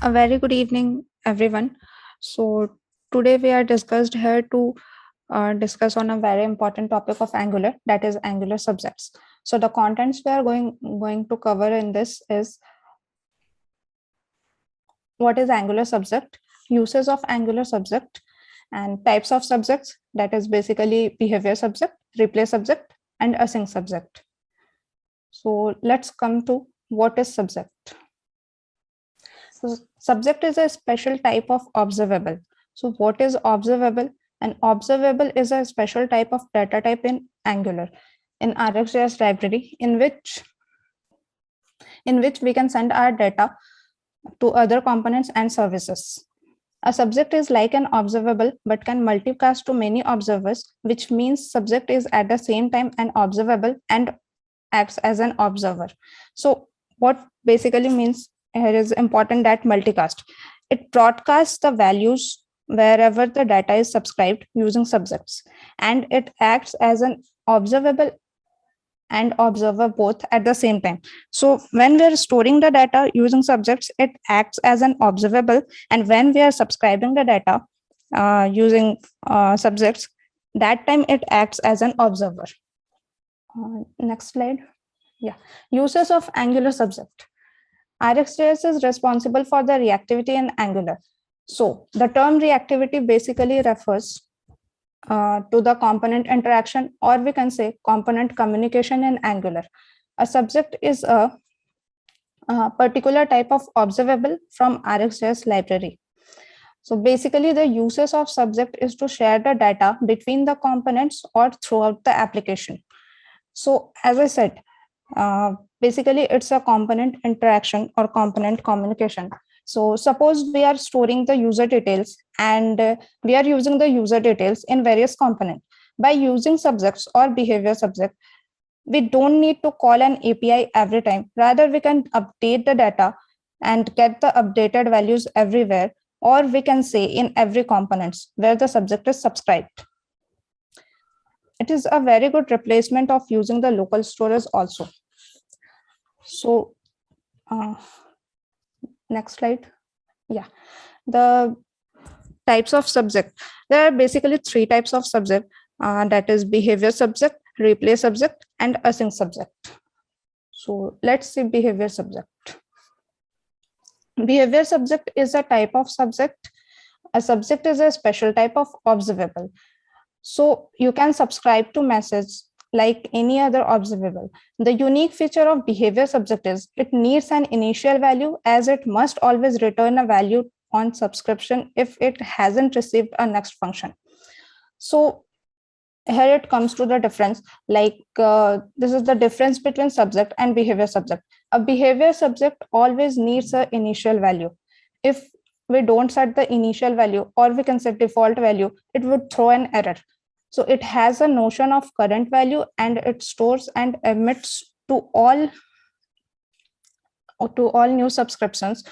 A very good evening, everyone. So today we are discussed here to discuss on a very important topic of Angular, that is Angular subjects. So the contents we are going to cover in this is what is Angular subject, uses of Angular subject, and types of subjects, that is basically behavior subject, replay subject, and async subject. So let's come to what is subject. So subject is a special type of observable. So what is observable? An observable is a special type of data type in Angular in RxJS library in which we can send our data to other components and services. A subject is like an observable but can multicast to many observers, which means subject is at the same time an observable and acts as an observer. So what basically means here is important that multicast. It broadcasts the values wherever the data is subscribed using subjects, and it acts as an observable and observer both at the same time. So when we are storing the data using subjects, it acts as an observable, and when we are subscribing the data using subjects, that time it acts as an observer. Next slide. Yeah, uses of Angular subject. RxJS is responsible for the reactivity in Angular. So the term reactivity basically refers to the component interaction, or we can say component communication in Angular. A subject is a particular type of observable from RxJS library. So basically the uses of subject is to share the data between the components or throughout the application. So as I said, basically it's a component interaction or component communication. So suppose we are storing the user details and we are using the user details in various components. By using subjects or behavior subject, we don't need to call an API every time. Rather, we can update the data and get the updated values everywhere, or we can say in every components where the subject is subscribed. It is a very good replacement of using the local storage also. So next slide. Yeah, the types of subject. There are basically three types of subject, that is behavior subject, replay subject, and async subject. So let's see behavior subject. Behavior subject is a type of subject. A subject is a special type of observable. So you can subscribe to message like any other observable. The unique feature of behavior subject is it needs an initial value, as it must always return a value on subscription if it hasn't received a next function. So here it comes to the difference, like this is the difference between subject and behavior subject. A behavior subject always needs an initial value. If we don't set the initial value, or we can set default value, it would throw an error. So it has a notion of current value, and it stores and emits to all new subscriptions.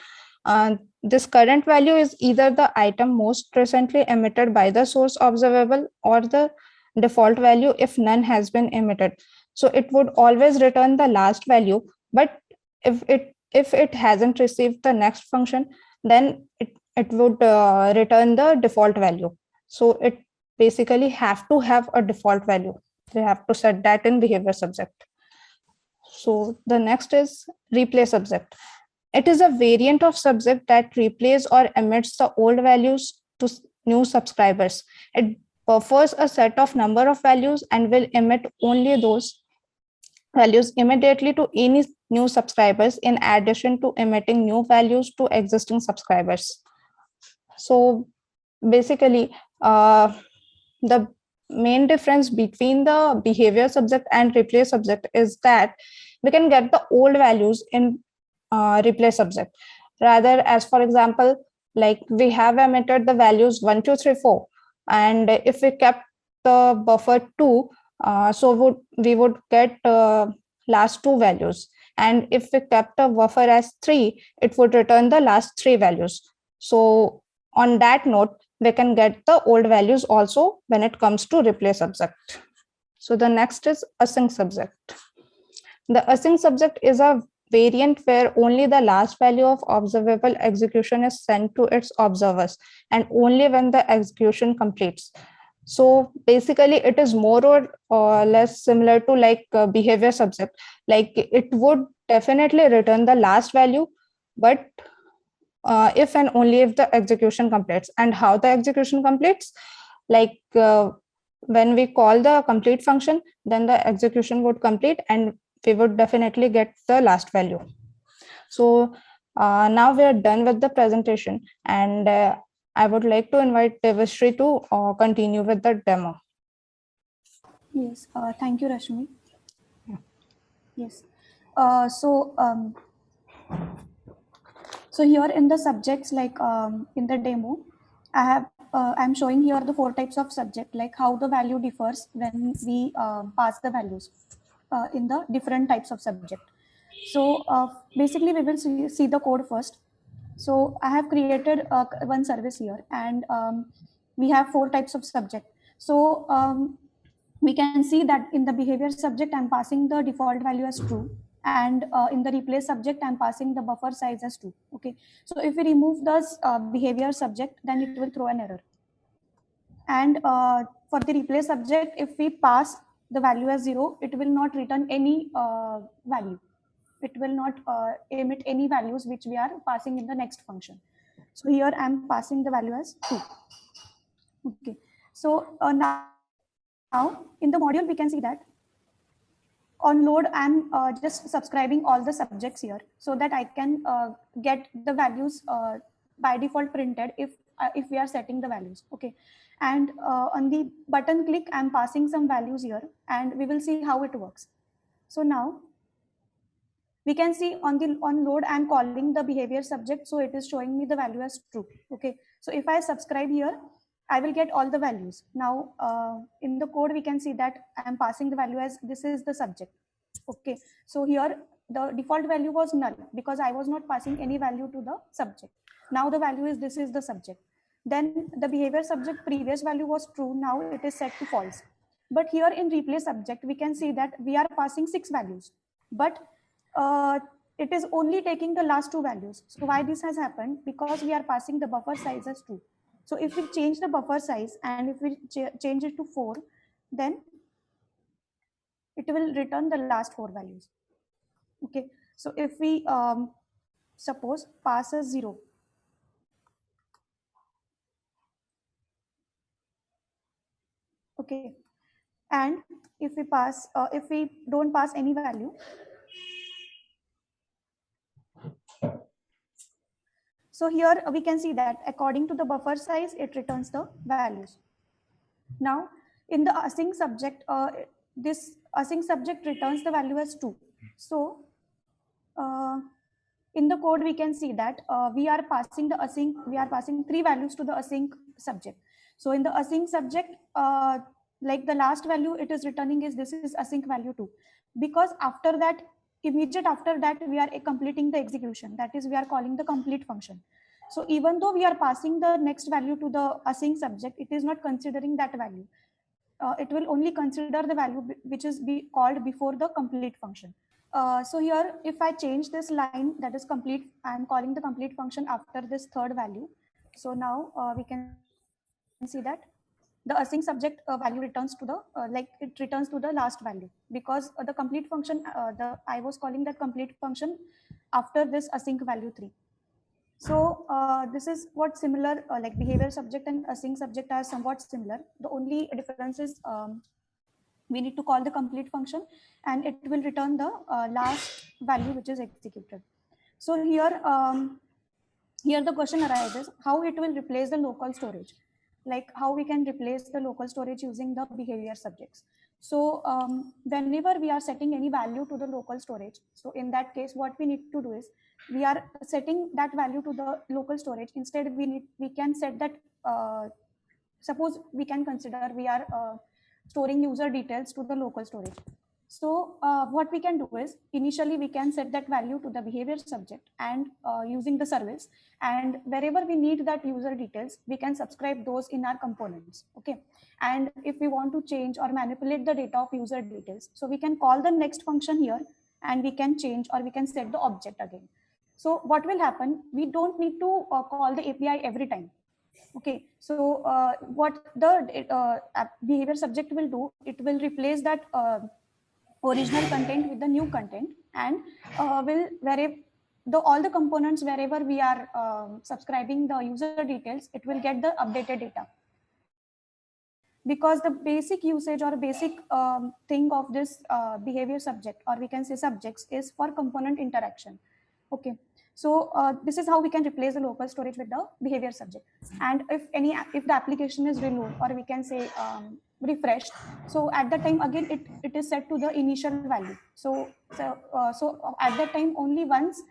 This current value is either the item most recently emitted by the source observable or the default value if none has been emitted. So it would always return the last value, but if it hasn't received the next function, then it would return the default value. So it basically have to have a default value. We have to set that in behavior subject. So the next is replay subject. It is a variant of subject that replays or emits the old values to new subscribers. It buffers a set of number of values and will emit only those values immediately to any new subscribers, in addition to emitting new values to existing subscribers. So basically, the main difference between the behavior subject and replay subject is that we can get the old values in replay subject. Rather, as for example, like we have emitted the values 1, 2, 3, 4, and if we kept the buffer 2, so we would get last 2 values, and if we kept the buffer as 3, it would return the last 3 values. So on that note, we can get the old values also when it comes to replay subject. So the next is async subject. The async subject is a variant where only the last value of observable execution is sent to its observers, and only when the execution completes. So basically, it is more or less similar to like behavior subject. Like it would definitely return the last value, but if and only if the execution completes. And how the execution completes? Like when we call the complete function, then the execution would complete and we would definitely get the last value. So now we are done with the presentation, and I would like to invite Devashree to continue with the demo. Yes, thank you, Rashmi. Yeah. Yes. So here in the subjects, like in the demo, I'm showing here the 4 types of subject, like how the value differs when we pass the values in the different types of subject. So basically, we will see the code first. So I have created one service here, and we have 4 types of subject. So we can see that in the behavior subject, I'm passing the default value as true, and in the replace subject, I'm passing the buffer size as 2. Okay, so if we remove this behavior subject, then it will throw an error. And for the replace subject, if we pass the value as 0, it will not return any value. It will not emit any values which we are passing in the next function. So here I'm passing the value as 2. Okay, so now in the module we can see that on load I'm just subscribing all the subjects here, so that I can get the values by default printed if we are setting the values. Okay, and on the button click I'm passing some values here, and we will see how it works. So now we can see on load I'm calling the behavior subject, so it is showing me the value as true. Okay, so if I subscribe here, I will get all the values. Now in the code we can see that I'm passing the value as this is the subject. Okay, so here the default value was null because I was not passing any value to the subject. Now the value is this is the subject. Then the behavior subject previous value was true, now it is set to false. But here in replace subject we can see that we are passing 6 values, but it is only taking the last 2 values. So why this has happened? Because we are passing the buffer size as 2. So if we change the buffer size and if we change it to 4, then it will return the last 4 values. Okay, so if we suppose pass as 0, okay, and if we don't pass any value, so here we can see that according to the buffer size it returns the values. Now in the async subject, this async subject returns the value as 2. So in the code we can see that we are passing 3 values to the async subject. So in the async subject, like the last value it is returning is this is async value 2, because after that, immediate after that, we are completing the execution, that is we are calling the complete function. So even though we are passing the next value to the async subject, it is not considering that value. It will only consider the value which is called before the complete function. So here, if I change this line, that is complete, I'm calling the complete function after this third value. So now we can see that the async subject value returns to the it returns to the last value, because the complete function, I was calling that complete function after this async value 3. So this is what similar, like behavior subject and async subject are somewhat similar. The only difference is we need to call the complete function and it will return the last value which is executed. So here the question arises how it will replace the local storage, like how we can replace the local storage using the behavior subjects. So whenever we are setting any value to the local storage, so in that case what we need to do is we are setting that value to the local storage. Instead we can set that, suppose we can consider we are storing user details to the local storage. So what we can do is initially we can set that value to the behavior subject and using the service, and wherever we need that user details, we can subscribe those in our components. Okay, and if we want to change or manipulate the data of user details, so we can call the next function here and we can change or we can set the object again. So what will happen? We don't need to call the API every time. Okay, so what the behavior subject will do, it will replace that original content with the new content, and will wherever all the components wherever we are subscribing the user details, it will get the updated data. Because the basic usage or basic thing of this behavior subject, or we can say subjects, is for component interaction. Okay, so this is how we can replace the local storage with the behavior subject. And if the application is reload, or we can say refreshed, so at that time again it is set to the initial value. So at that time only once,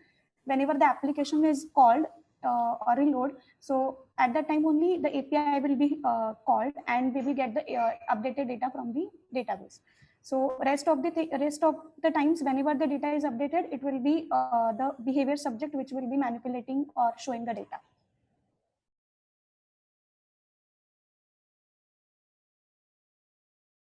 whenever the application is called or reload, so at that time only the API will be called, and we will get the updated data from the database. So rest of the times whenever the data is updated, it will be the behavior subject which will be manipulating or showing the data.